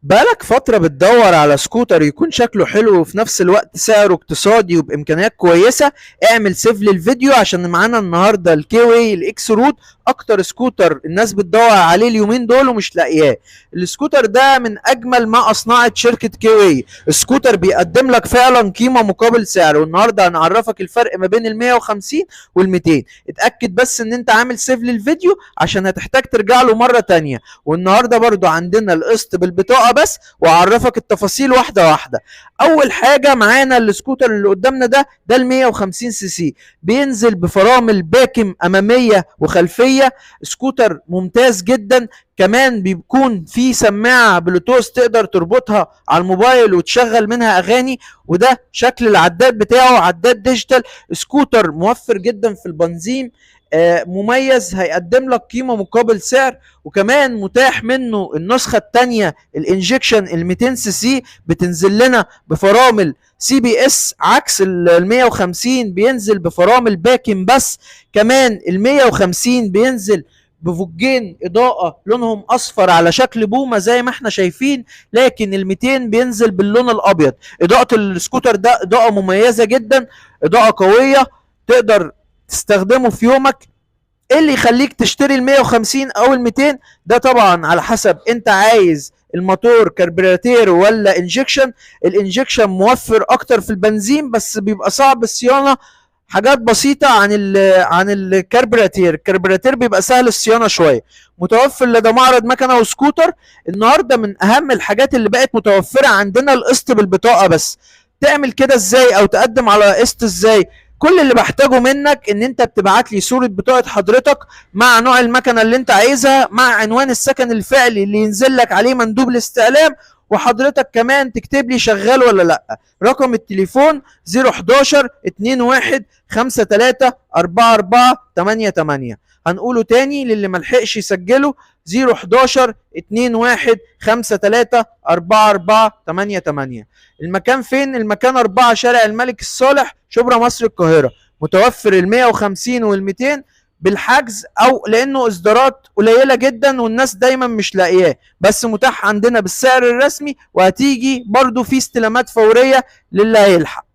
بقالك فترة بتدور على سكوتر يكون شكله حلو وفي نفس الوقت سعره اقتصادي وبإمكانيات كويسة. اعمل سيف للفيديو عشان معانا النهاردة الكي واي الاكس رود، اكتر سكوتر الناس بتدور عليه اليومين دول ومش لاقياه. السكوتر ده من اجمل ما اصنعت شركة كي واي. السكوتر بيقدم لك فعلا قيمة مقابل سعر، والنهاردة هنعرفك الفرق ما بين ال 150 وال 200. اتأكد بس ان انت عامل سيف للفيديو عشان هتحتاج ترجع له مرة تانية. والنهارده برضو عندنا القسط بالبطاقه بس، واعرفك التفاصيل واحده واحده. اول حاجه معانا السكوتر اللي قدامنا ده ال 150 سي سي، بينزل بفرامل باكم اماميه وخلفيه. سكوتر ممتاز جدا، كمان بيكون في سماعه بلوتوث تقدر تربطها على الموبايل وتشغل منها اغاني. وده شكل العداد بتاعه، عداد ديجيتال. سكوتر موفر جدا في البنزين، مميز، هيقدم لك قيمه مقابل سعر. وكمان متاح منه النسخه الثانيه الانجكشن ال 200 سي سي، بتنزل لنا بفرامل سي بي اس، عكس ال 150 بينزل بفرامل باكن بس. كمان ال 150 بينزل بفوجين اضاءه لونهم اصفر على شكل بومه زي ما احنا شايفين، لكن ال 200 بينزل باللون الابيض. اضاءه السكوتر ده اضاءه مميزه جدا، اضاءه قويه، تقدر تستخدمه في يومك. ايه اللي يخليك تشتري ال 150 او ال 200؟ ده طبعا على حسب انت عايز الموتور كربيراتير ولا انجكشن. الانجكشن موفر اكتر في البنزين بس بيبقى صعب الصيانه، حاجات بسيطه عن الكربيراتير. الكربيراتير بيبقى سهل الصيانه شويه. متوفر لدى معرض مكنه وسكوتر. النهارده من اهم الحاجات اللي بقت متوفره عندنا القسط بالبطاقه بس. تعمل كده ازاي او تقدم على قسط ازاي؟ كل اللي بحتاجه منك ان انت بتبعت لي صورة بطاقة حضرتك مع نوع المكنة اللي انت عايزها، مع عنوان السكن الفعلي اللي ينزل لك عليه مندوب الاستعلام، وحضرتك كمان تكتب لي شغال ولا لا. رقم التليفون 011 21 53 44 88. هنقوله تاني للي ملحقش يسجله: 011 21 53 44 88. المكان فين؟ المكان 4 شارع الملك الصالح، شبرا مصر القاهرة. متوفر ال 150 وال 200 بالحجز، او لانه اصدارات قليله جدا والناس دايما مش لاقياه، بس متاح عندنا بالسعر الرسمي، وهتيجي برضو في استلامات فوريه للي هيلحق.